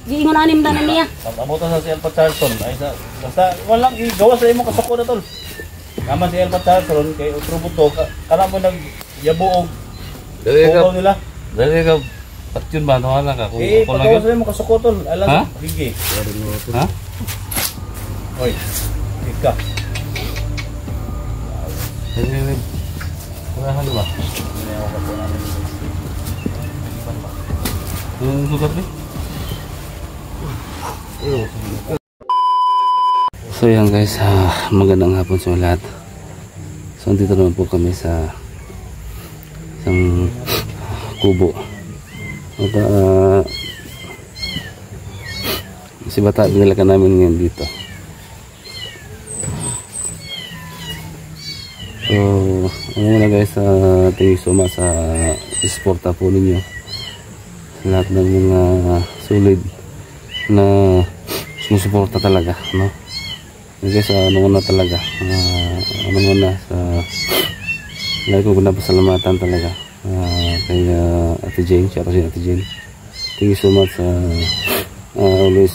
Di ingon anim na niya. Abutan sa si Alpha Charlton. Ay sa basta walang igawa sa imo kasako na tol. Naman si Alpha Charlton kay utro buto kana mo nag yabuog. Dali ka nila. Dali ka patyon ba no ana ka kung ako lagi. Sa imo kasako tol. Alam bigi. Ha? Oy. Ika. Dali. Kumahan ba? Yung sugat ni? So yan guys, magandang hapon sa lahat. So dito naman po kami sa isang kubo. At si Bata binalakan namin ngayon dito. So ano muna guys, thank you so much sa suporta po ninyo sa lahat ng mga solid na sumusuporta talaga, no? Guys, ano muna talaga, ano muna sa lagi ko pinapasalamatan talaga kay Ate Jane, siya si Ate Jane. Thank you so much always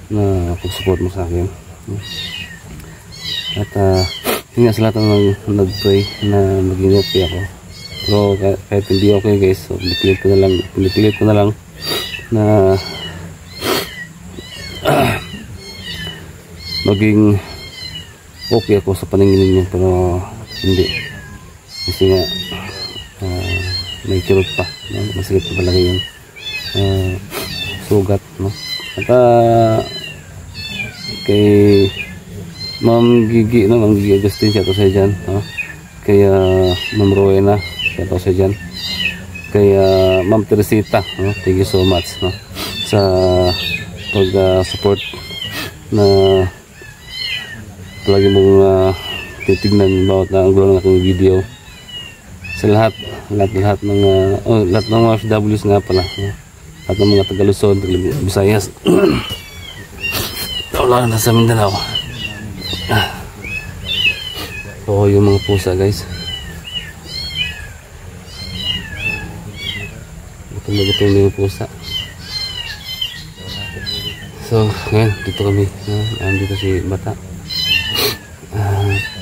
na pag-support mo sa akin, no? At yun nga sa lahat ng nag-pray na maging okay ako. Pero kahit hindi okay guys, so pinipilit ko na lang na maging okay ako sa paningin niyo, pero hindi kasi nga may kirot pa, no? Masakit pa talaga yung sugat, no? At kay Ma'am Gigi, no? Ma'am Gigi Agustin, siya to sa dyan, no? Kaya Ma'am Rowena, siya to sa dyan, kaya Ma'am Teresita, no? Thank you so much, no? Sa pag-support na palagi mong titignan bawat na anggulo ng aking video. Sa lahat ng lahat ng mga FWs nga pala, no? Lahat ng mga Taga-Luzon, Visayas, wala na sa Mindanao. So yung mga pusa guys, gutom yung pusa. So ngayon dito kami, andito si Bata.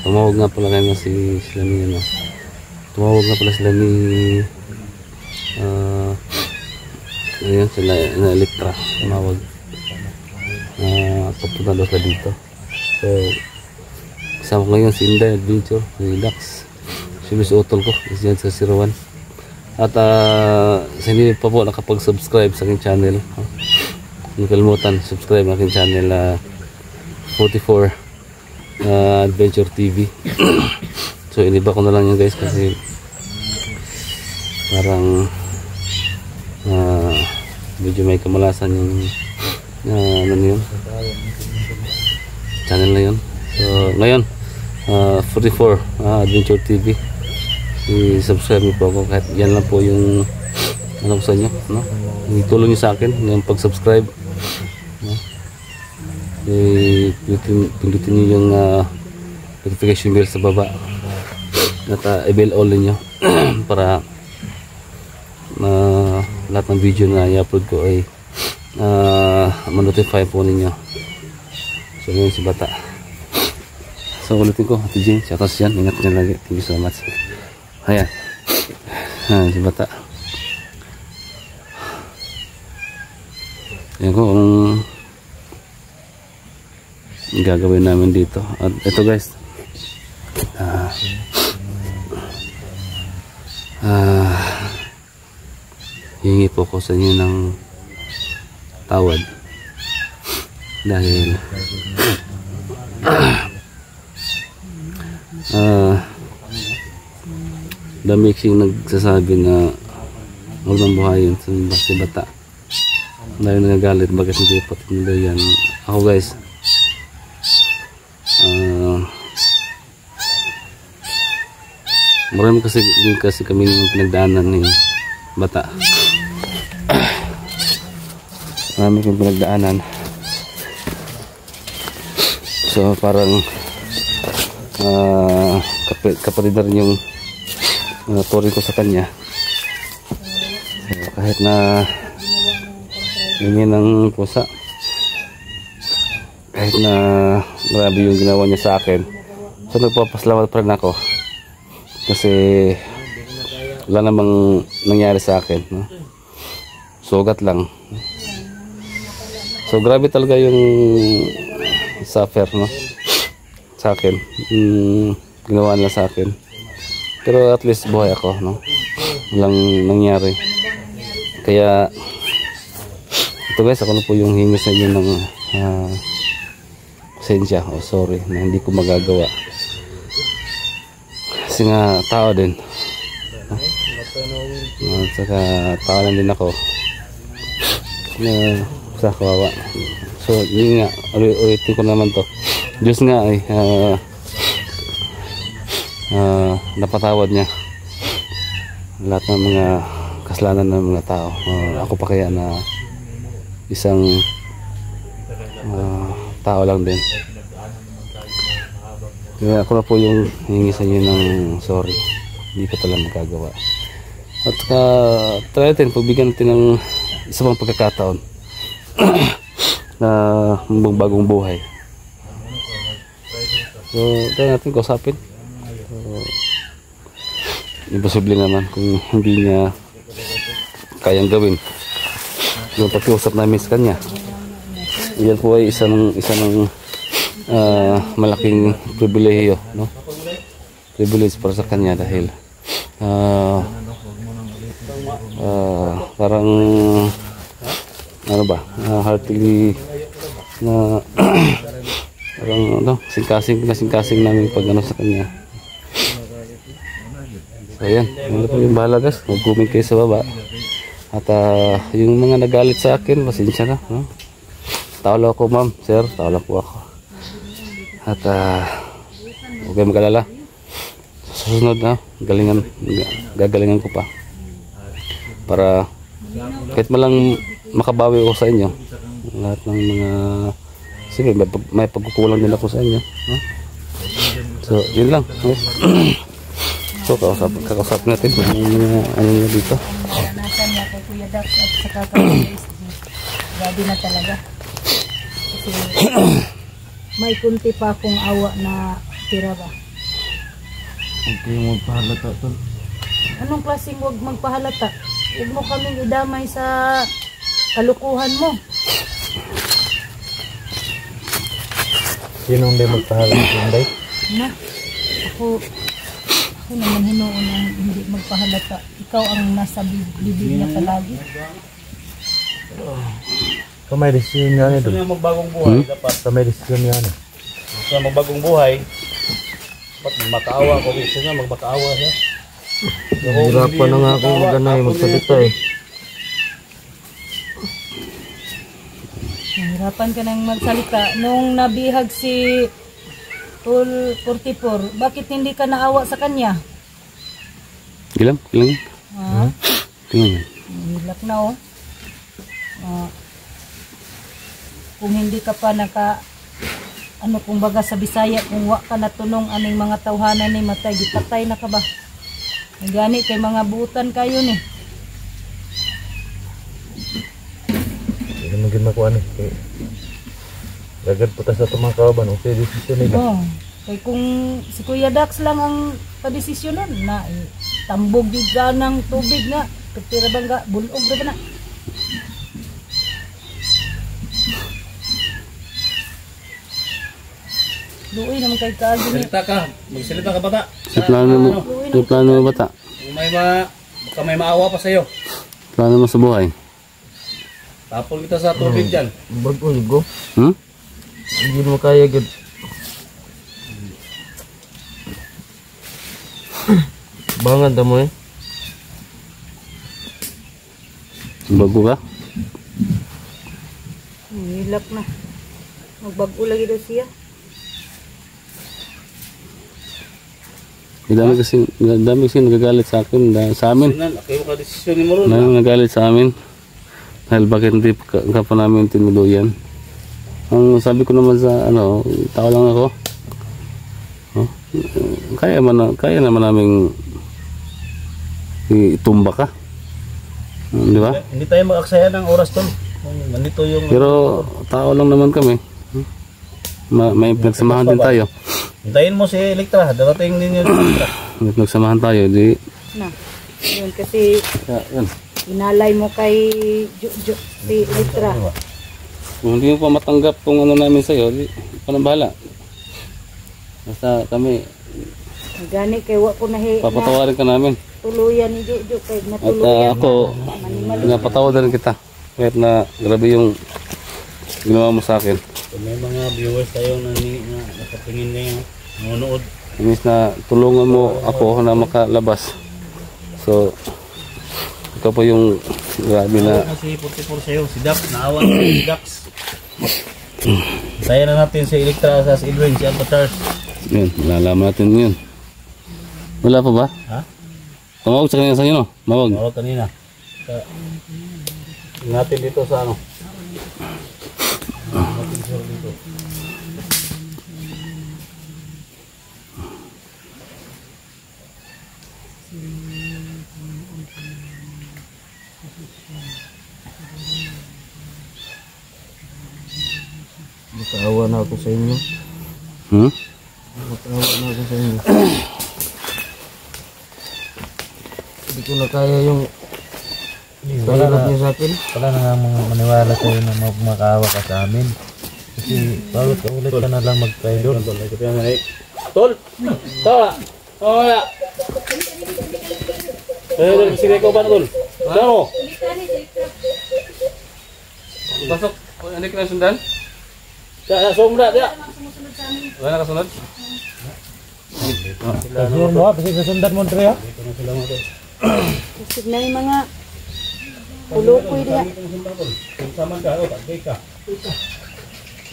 Tumawag nga pala kayo sila ni ano, tumawag nga pala sila ni ayun sila na Elektra, tumawag papunta daw sila dito. So kasama ko ngayon si Inday Adventure, si Dax, si Miss Otol ko is dyan sa 01. At sa hindi pa po nakapag-subscribe sa aking channel, huwag kalimutan subscribe sa aking channel 44 Adventure TV. So iniba ko na lang yun guys kasi parang medyo may kamalasan yung ano yun, channel na yun. So ngayon 44 Adventure TV, i-subscribe niyo po ako kahit yan lang po yung ano ko sa inyo, no? Itulong niyo sa akin yung pag-subscribe, no? Pindutin niyo yung notification bell sa baba at i-bell all niyo para lahat ng video na i-upload ko ay ma-notify po ninyo. So yun si Bata. So ulitin ko, Ate Jane, shout out yan, ingat nyo lagi, thank you so much. Ayan, si Bata. Ayan ko ang gagawin namin dito. At ito guys, hingi po ko sa inyo ng tawad dahil the mixing nagsasabi na huwag nang buhayin si Bata dahil nagagalit bakit hindi pati nila yan. Ako guys, marami kasi kami pinagdaanan ni Bata. Marami kong pinagdaanan, so parang kapatid na rin yung turing ko sa kanya. So, kahit na hingi ng pusa. Kahit na grabe yung ginawa niya sa akin, so nagpapasalamat pa rin ako kasi wala namang nangyari sa akin, no? Sugat lang. So grabe talaga yung suffer, no, sa akin, ginawa nila sa akin, pero at least buhay ako, no? Walang nangyari. Kaya ito guys, ako na po yung hingi sa inyo ng pasensya o sorry na hindi ko magagawa kasi nga tao din, at saka tao lang din ako na sa kawawa. So yun nga, ulitin ko naman to, Diyos nga ay napatawad niya lahat ng mga kasalanan ng mga tao. Ako pa kaya na isang tao lang din. Kaya ako na po yung hingi sa inyo ng sorry, hindi ko talaga magagawa. At try natin, pagbigyan natin ng isa pang pagkakataon na bagong buhay. So try natin kausapin. Imposible naman kung hindi niya kayang gawin yung pag-usap namin sa kanya. Yan po ay isa ng malaking pribilehiyo, no? Privilege para sa kanya dahil parang ano ba, heartily na parang ano, singkasing namin pag ano sa kanya. So ayan, ano po yung bahala guys, mag-comment kayo sa baba. At yung mga nagalit sa akin, pasensya na, no? Tao lang ako ma'am, sir, tao lang po ako. At huwag kayong mag-alala, susunod na gagalingan ko pa para kahit malang makabawi ako sa inyo lahat ng mga, sige, may pagkukulang din ako sa inyo, no? So yun lang, no? So kakausapin natin yung ano nyo dito. Naranasan niya kay Kuya Dax at saka kay grabe na talaga. Kasi may kunti pa akong awa na tira ba. Hindi mo magpahalata tol. Anong klaseng huwag magpahalata? Huwag mo kaming idamay sa kalukuhan mo. Sino hindi magpahalata hindi? Na, ako naman hinuon ang hindi magpahalata. Ikaw ang nasa bibig niya palagi. May desisyon yan eh. Gusto niya magbagong buhay, dapat may desisyon yan eh. Gusto niya magbagong buhay, dapat makaawa ko. Gusto niya magmakaawa siya. Hirapan na nga akong magana magsalita eh. Nahirapan ka nang magsalita. Nung nabihag si Tul 44, bakit hindi ka naawa sa kanya? Gilang? Ha? Tingnan. Hilak na oh. Kung hindi ka pa ano kumbaga sa Bisaya, kung wa ka natunong aning mga tawhanan ni matay, gipatay na ka ba? Gani kay mga buutan kayo ni. Hindi maging makuha eh. Gagad po tayo sa itong mga kawaban. Okay, desisyon nila. Oh, kay kung si Kuya Dax lang ang padesisyonan na tambog yung ng tubig nga. Katira ba nga, bulog na ba na? Luoy naman kay kaagi ni. Salita ka. Magsalita ka bata. Sa plano mo bata? Baka may maawa pa sa'yo. Plano mo sa buhay? Tapol kita sa tubig dyan. Bago go. Hmm? Hindi mo kaya gud. Bangan ta mo eh. Bago ka? Hilak na. Magbago lagi daw siya. Dami kasi nagagalit sa akin, sa amin. Kayo ka desisyon ni Moron. Nagagalit sa amin. Dahil bakit hindi ka pa namin tinuluyan. Ang sabi ko naman sa ano, tao lang ako. Oh, kaya naman naming itumba ka. Di ba? Hindi tayo mag-aksaya ng oras tol. Nandito yung... Pero tao lang naman kami. May pinagsamahan din tayo. Hintayin mo si Elektra, darating din yung Elektra. May pinagsamahan tayo. Di, Na. Yun kasi yan. inalay mo kay si Elektra. Kung hindi mo pa matanggap kung ano namin sa'yo, di pa nang bahala. Basta kami, Gani kay wa ko nahi papatawarin ka namin. tuluyan ni Jojo kay At natuluyan. ako, pinapatawad rin kita. Kahit na grabe yung ginawa mo sa akin. Kung may mga viewers tayo na nakatingin na yung nanonood. Imbis na tulungan mo ako na makalabas. So, ikaw po yung grabe na... Kasi 44 sa'yo, si Dax, naawa na si Dax. Saya na natin si Elektra sa Edwin, si Alpha Charles. Yun, malalaman natin yun. Wala pa ba? Ha? Tumawag sa kanina sa inyo, no? Mawag. Mawag kanina. Natin dito sa ano. Natin sure dito. Nakaawa na ako sa inyo. Nakaawa na ako sa inyo. Hindi ko na kaya yung kahirap niyo sa akin. Wala na nga mga maniwala sa'yo na makaawa ka sa amin. Kasi paulit ka na lang mag-try doon. Tol! Tawa! Wala! Sige ko ba na Tol? Tama! Pasok. Hindi ka na sundan? Sumra, dia! Wala na kasunod? Siguro mo ha, kasi kasundan mo Andre ha? Isip na yung mga pulukoy diha. Saman ka, tagbay ka.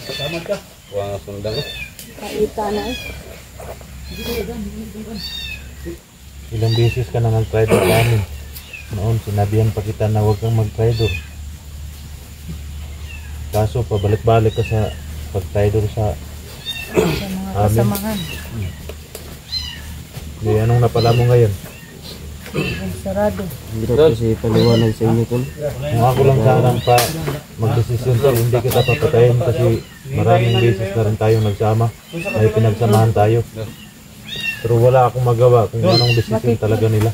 Saman ka. Wala na sundan ko. Kaita na eh. Ilang beses ka na mag-tridor sa amin. Noon, sinabihan pa kita na huwag kang mag-tridor. Kaso, pabalik-balik ka sa pag-tridor sa Sa mga kasamahan. Di, anong napala mo ngayon? Sarado. Hirap kasi paliwanag sa inyo tol. Kung ako lang sanang pa mag-desisyon Tol, hindi kita papatayin kasi maraming beses na rin tayong nagsama. May pinagsamahan tayo. Pero wala akong magawa kung anong desisyon talaga nila.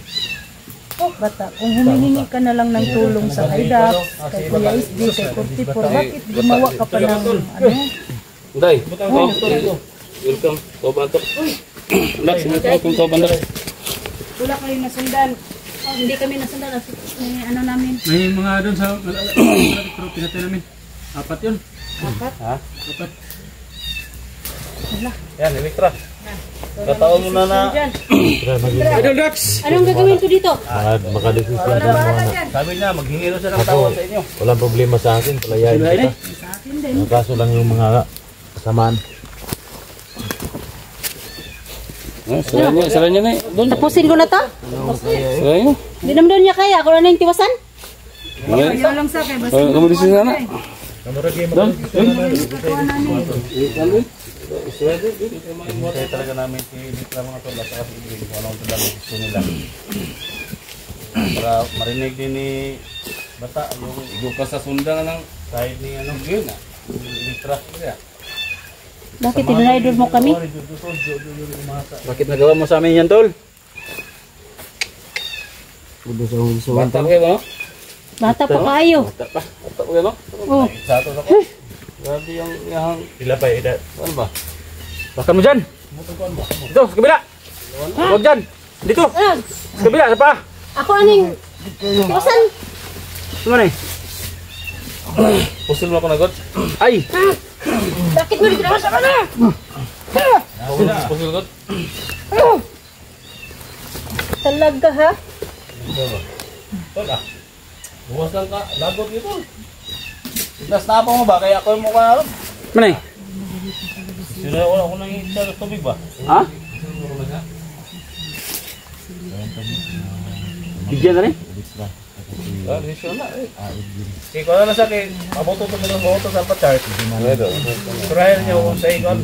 Bata, kung humihingi ka na lang ng tulong sa IDAP, kay Kuya SD, kay 44, bakit gumawa ka pa ng ano? Day, welcome. Kobantok. Relax, welcome Kobantok. Wala kayo nasundan. Oh, hindi kami nasundan. Ano namin? May mga doon sa pero pinatay namin. 4 yun. Apat? Ha? 4. Yan, Elektra. Kataon mo na na. Idol Dax! Anong gagawin ko dito? Makadesisyon ka na. Sabi niya, maghingi daw siya ng tawad sa inyo. Walang problema sa akin, palayain kita. Sa akin din. Ang kaso lang yung mga kasamaan. Sala niya na eh. Doon. Tapusin ko na to? Sala niya. Hindi naman doon niya kaya. Ako na yung tiwasan. Okay. Ayaw lang sa akin. Basta Kamu di sini sana. Doon? Kaya talaga namin si Elektra mga tol at saka si Edwin kung anong talagang gusto nila. Para marinig din ni Bata yung Buka sa sundan ng side ni ano yun ah. Elektra. bakit tinraidor mo kami? Bakit nagawa mo sa amin yan tol? Kudo sa hulsuan bata tol. kayo no? Bata pa kayo. Bata pa. Bata ko no? Oh. Sa ato ako. Grabe yung Pila pa edad. ano ba? Bakit mo dyan? Dito, sa kabila. Huwag dyan. Dito. Ah, Sa kabila, sa pa. ako aning tiwasan. Sumana eh. Pusil mo ako na god. Ay! Bakit mo dito sa mana? Pusil god. Talaga ha? Tol ah. Buwas lang ka. Lagot dito. Itas na mo ba? Kaya ako mo ka. Mana eh? Sila wala ko nang isa sa tubig ba? Ha? Bigyan na rin? Desisyon na eh. Okay, kung ano na sa akin, mabuto ito sa pa-chart. Surahin niyo kung sa ikon,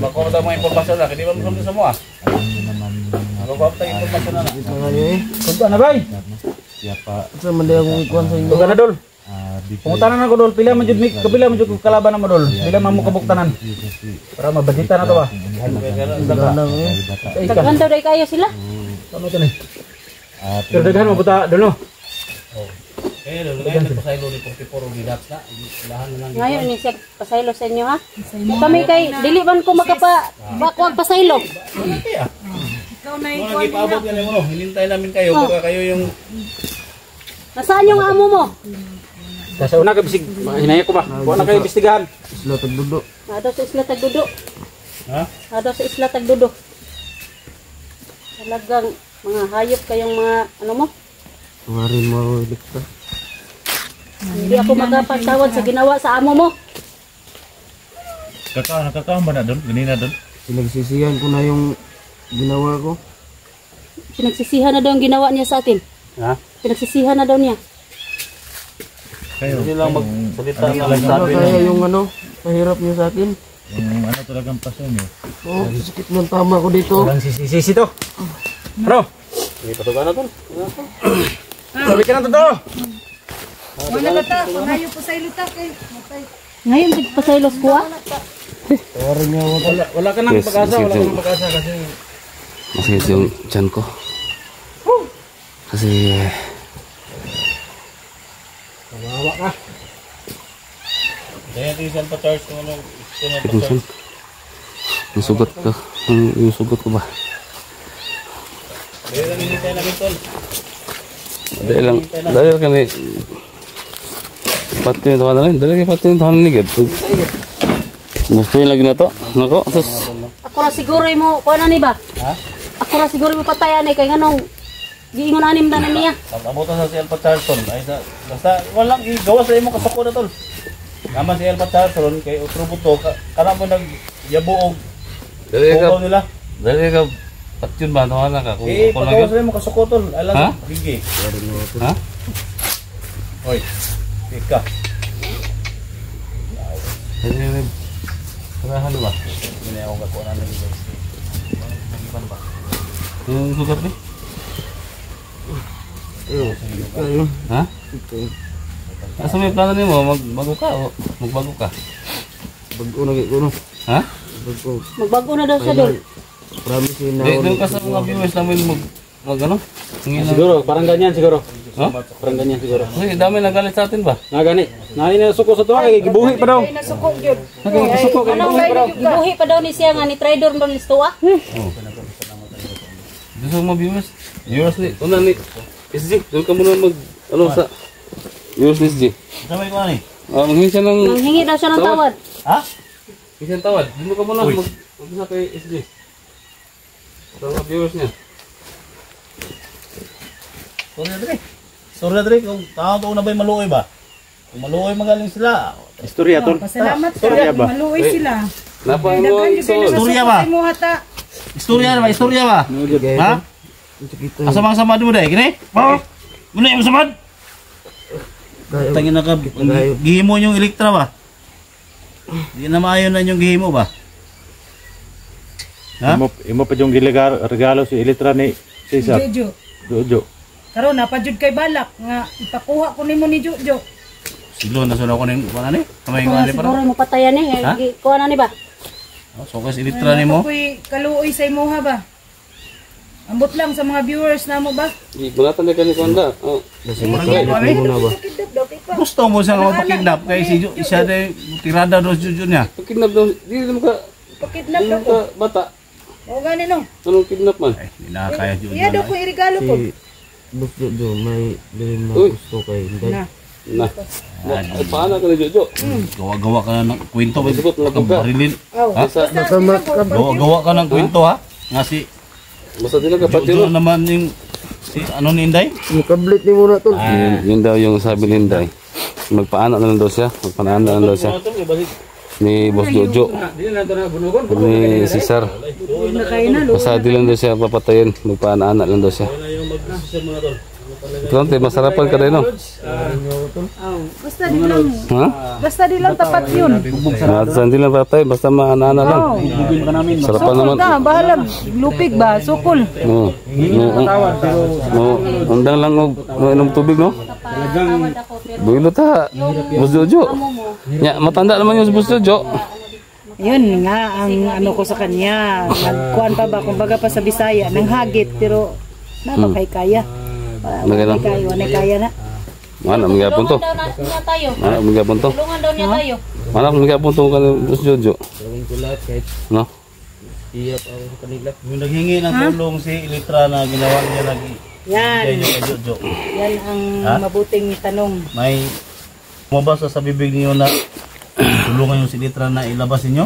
makuha mo informasyon na. Hindi ba mo sa mo ah? Makuha tayo informasyon na. Ito nga yun eh. Kunto na ba? Sa mandi akong ikuan sa inyo. Kunto na dol. Pungutanan na ko dol, pila man jud mi, kapila man jud ko kalaban na mo dol. Pila man mo kabuktanan. Para mabadita na to ba. Daghan daw day kayo sila. Ano to ni? Pero daghan mo buta dol no. Ngayon ni siya pasaylo sa inyo ha. Kami kay dili man ko makapakwag pasaylo. Ikaw na Mo nang ipaabot yan mo no. Hinintay namin kayo baka kayo yung Nasaan yung amo mo? sa una ka bisig hinaya ko ba. Wa na kayo imbestigahan. Isla tagdudo. Ado sa Isla Tagdudo. Ha? Ado sa Isla Tagdudo. Talagang mga hayop kayong mga ano mo? Tungarin mo elektra. Hindi ako magpatawad sa ginawa sa amo mo. Nakakaon ba na doon? Ganina doon? Pinagsisihan ko na yung ginawa ko. Pinagsisihan na daw ang ginawa niya sa atin. Ha? Pinagsisihan na daw niya. Kayo. Hindi lang magsalita na lang Ano sabi kaya na. yung ano, pahirap niyo sa akin? Yung ano talagang paso niyo. Oh, sakit ng tama ko dito. Walang sisi to. Bro, Hindi patugan na to. sabi ka na to. Ngayon tigpasaylos ko ah. Tawarin niyo ako. Wala ka nang Yes, pag-asa, wala ka yes, nang pag-asa kasi Masakit yung tiyan ko. Kasi kawawa ka. Kaya tisan pa charge kung ano. minsan yung sugat ko. Yung sugat ko ba? Kaya lang hinintay namin tol. Dahil kami pati yung tawanan rin. Dahil pati yung tawanan ligad. Gusto yung lagi na to. Nako, sus. Ako na siguro mo, kuha na ni ba? Ha? Ako na siguro mo patayan kay nganong giingon anim na niya. Abutan sa si Alpha Charlton. Ay sa basta walang igawa sa imo kasako na tol. Naman si Alpha Charlton kay otro buto kana mo nag yabuog. Dahil ka, Kubaw nila. dahil ka, pati yun ba? Tawanan ka. Kung Eh, ako lang pagawa yun. sa imo kasako tol. Ha? Alam, bigi. Ha? Hoy. Ika. Dahil parahan ba? Hindi ako kakuha na nila guys. Magiban ba? Yung sugat ni? Ayun. Ha? Asa may plano ni mo? Magbago ka o magbago ka? Bago na ko no. Ha? Bago. Magbago na daw siya doon. Promise na Di, ako. doon ka sa mga viewers namin mag ano? Hingin na. Siguro parang ganyan siguro. Ha? Parang ganyan siguro. Kasi dami nagalit sa atin ba? Na gani. Nani na suko sa tuwa kay gibuhi pa daw. Nasuko gyud. Nagsuko kay Ano gibuhi pa daw. gibuhi pa daw ni siya nga ni trader mo listo ah. Gusto mo viewers? Viewers ni, una ni SG, doon ka muna mag, ano sa viewers ni SG. Sabay ko ani. Manghingi siya ng, Nanghingi daw siya ng tawad. Ha? manghingi siya ng tawad. Doon ka muna mag kay SG. Sa mga viewers niya. Sorry na dre kung tao na ba'y maluoy ba? Kung maluoy magaling sila. Istorya tol. Pasalamat Istorya ka, ba? maluoy sila. Napang mo Daghan yung kayo Istorya ba? mo hata. Istorya ba? Istorya ba? Ha? Asa mga samad mo dai? Kini? Oo. Muna yung samad. Tangin na ka. Gihimo yung elektra ba? Di na maayon na yung gihimo ba? Ha? Imo pa yung regalo si Elitra ni Cesar. Jojo. Jojo. Karon napadyud kay balak nga ipakuha ko nimo ni Jojo. Silo na sunod ko ng kuha ni. Kamay Ako ko na ani siguro para. mo patayan ni. Ha? Kuha na ni ba? So kasi elektra ni mo. Ako'y kaluoy sa imuha ba? Ambot lang sa mga viewers namo ba? Di, balatan na ka ni Konda. Oh. Kasi makakit mo na ba? Gusto mo siya nga mapakidnap kay si siya day tirada do Jojo niya. Pag-kidnap daw, di naman ka, Pakidnap di na naman ko. ka bata. O gani no. Anong kidnap man? Ay, hindi na kaya Jojo. Iya daw ko irigalo ko. Si Boss Jojo may dilim na Uy. gusto kay Inday. Na. Na. Ay, paano ka ni Jojo? Gawa-gawa ka na ng kwento ba? Sagot na lang ka. Barilin. Aw. Ha? Basta, Gawa-gawa ka ng kwento ha? Nga si basta di lang ka pati Jojo naman yung si ano ni Inday? Mukablit ni muna tol. Yun daw yung sabi ni Inday. Magpaano na lang daw siya. Magpaano na lang daw siya. Ni Boss Jojo. Ni Cesar. Na kayo na lo. Basta di lang daw siya papatayin. Magpaano-anak lang daw siya. Konti, masarapan ka rin, no? Basta di lang. Ha? Basta di lang tapat yun. Basta di lang papatay. Basta maana-ana lang. Oh. Sarapan Sukol naman. ka, bahala. Lupig ba? Sukol. No. No. No. Undang lang og inom tubig, no? Tawad ako pero Builot ha. Boss Jojo. amo mo. Nya, matanda naman yung Boss Jojo. Yun nga ang ano ko sa kanya. Nagkuan pa ba kumbaga pa sa Bisaya nang hagit pero kay kaya. Nagano? Wala kaya na. Mana magapon to? Tulungan daw niya tayo. Mana magapon to? Tulungan daw niya tayo. Mana magapon to kan Boss Jojo. Gawin ko lahat kahit No? iyap ako sa kanila. Yung naghingi ng tulong si Elitra na ginawa niya lagi. Yan. Kaya kay Jojo. Yan ang mabuting tanong. May lumabas sa bibig niyo na tulungan yung si Elitra na ilabas ninyo.